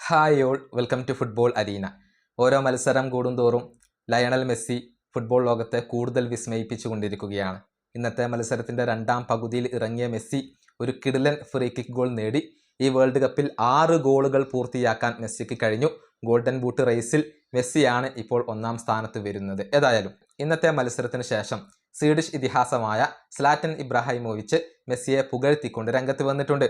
Hi all, welcome to football arena. ഓരോ മത്സരം കൂടുന്തോറും ലയണൽ മെസ്സി ഫുട്ബോൾ ലോകത്തെ കൂടുതൽ വിസ്മയിപ്പിച്ചുകൊണ്ടിരിക്കുകയാണ്. ഇന്നത്തെ മത്സരത്തിൻ്റെ രണ്ടാം പകുതിയിൽ ഇറങ്ങിയ മെസ്സി ഒരു കിടിലൻ ഫ്രീ കിക്ക് ഗോൾ നേടി. ഈ വേൾഡ് കപ്പിൽ 6 ഗോളുകൾ പൂർത്തിയാക്കാൻ മെസ്സിക്ക് കഴിഞ്ഞു. ഗോൾഡൻ ബൂട്ട് റേസിൽ മെസ്സിയാണ് ഇപ്പോൾ ഒന്നാം സ്ഥാനത്ത് വരുന്നത്. ഏതായാലും ഇന്നത്തെ മത്സരത്തിന് ശേഷം സ്വീഡിഷ് ഇതിഹാസമായ സ്ലാറ്റൻ ഇബ്രാഹിമോവിച്ച് മെസ്സിയെ പുകഴ്ത്തിക്കൊണ്ട് രംഗത്ത് വന്നിട്ടുണ്ട്.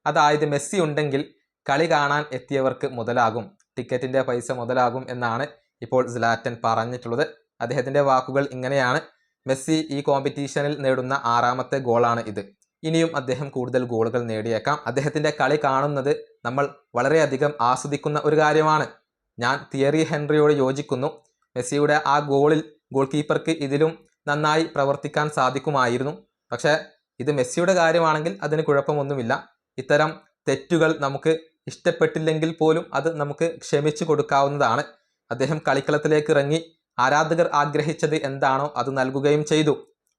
അതായത് മെസ്സി ഉണ്ടെങ്കിൽ കളി കാണാൻ എത്തിയവർക്ക് മുതലാകും, ടിക്കറ്റിൻ്റെ പൈസ മുതലാകും എന്നാണ് ഇപ്പോൾ സ്ലാറ്റൻ പറഞ്ഞിട്ടുള്ളത്. അദ്ദേഹത്തിൻ്റെ വാക്കുകൾ ഇങ്ങനെയാണ്: മെസ്സി ഈ കോമ്പറ്റീഷനിൽ നേടുന്ന 6ാമത്തെ ഗോളാണ് ഇത്. ഇനിയും അദ്ദേഹം കൂടുതൽ ഗോളുകൾ നേടിയേക്കാം. അദ്ദേഹത്തിൻ്റെ കളി കാണുന്നത് നമ്മൾ വളരെയധികം ആസ്വദിക്കുന്ന ഒരു കാര്യമാണ്. ഞാൻ തിയറി ഹെൻറിയോട് യോജിക്കുന്നു. മെസ്സിയുടെ ആ ഗോളിൽ ഗോൾ കീപ്പർക്ക് ഇതിലും നന്നായി പ്രവർത്തിക്കാൻ സാധിക്കുമായിരുന്നു. പക്ഷേ ഇത് മെസ്സിയുടെ കാര്യമാണെങ്കിൽ അതിന് കുഴപ്പമൊന്നുമില്ല. ഇത്തരം തെറ്റുകൾ നമുക്ക് ഇഷ്ടപ്പെട്ടില്ലെങ്കിൽ പോലും അത് നമുക്ക് ക്ഷമിച്ചു കൊടുക്കാവുന്നതാണ്. അദ്ദേഹം കളിക്കളത്തിലേക്ക് ഇറങ്ങി ആരാധകർ ആഗ്രഹിച്ചത് എന്താണോ അത് നൽകുകയും ചെയ്തു.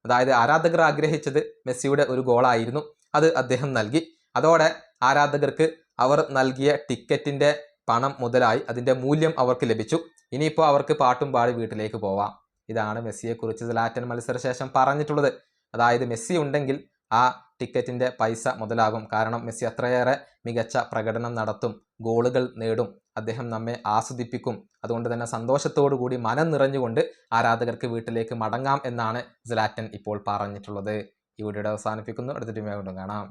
അതായത് ആരാധകർ ആഗ്രഹിച്ചത് മെസ്സിയുടെ ഒരു ഗോളായിരുന്നു, അത് അദ്ദേഹം നൽകി. അതോടെ ആരാധകർക്ക് അവർ നൽകിയ ടിക്കറ്റിൻ്റെ പണം മുതലായി അതിൻ്റെ മൂല്യം അവർക്ക് ലഭിച്ചു. ഇനിയിപ്പോൾ അവർക്ക് പാട്ടും പാടി വീട്ടിലേക്ക് പോവാം. ഇതാണ് മെസ്സിയെക്കുറിച്ച് സ്ലാറ്റൻ മത്സരശേഷം പറഞ്ഞിട്ടുള്ളത്. അതായത് മെസ്സി ഉണ്ടെങ്കിൽ ആ ടിക്കറ്റിൻ്റെ പൈസ മുതലാകും. കാരണം മെസ്സി അത്രയേറെ മികച്ച പ്രകടനം നടത്തും, ഗോളുകൾ നേടും, അദ്ദേഹം നമ്മെ ആസ്വദിപ്പിക്കും. അതുകൊണ്ട് തന്നെ സന്തോഷത്തോടു കൂടി മനം നിറഞ്ഞുകൊണ്ട് ആരാധകർക്ക് വീട്ടിലേക്ക് മടങ്ങാം എന്നാണ് സ്ലാറ്റൻ ഇപ്പോൾ പറഞ്ഞിട്ടുള്ളത്. ഈ വീഡിയോയുടെ അവസാനിപ്പിക്കുന്നു. അടുത്ത ടീമിനെ കൊണ്ടും കാണാം.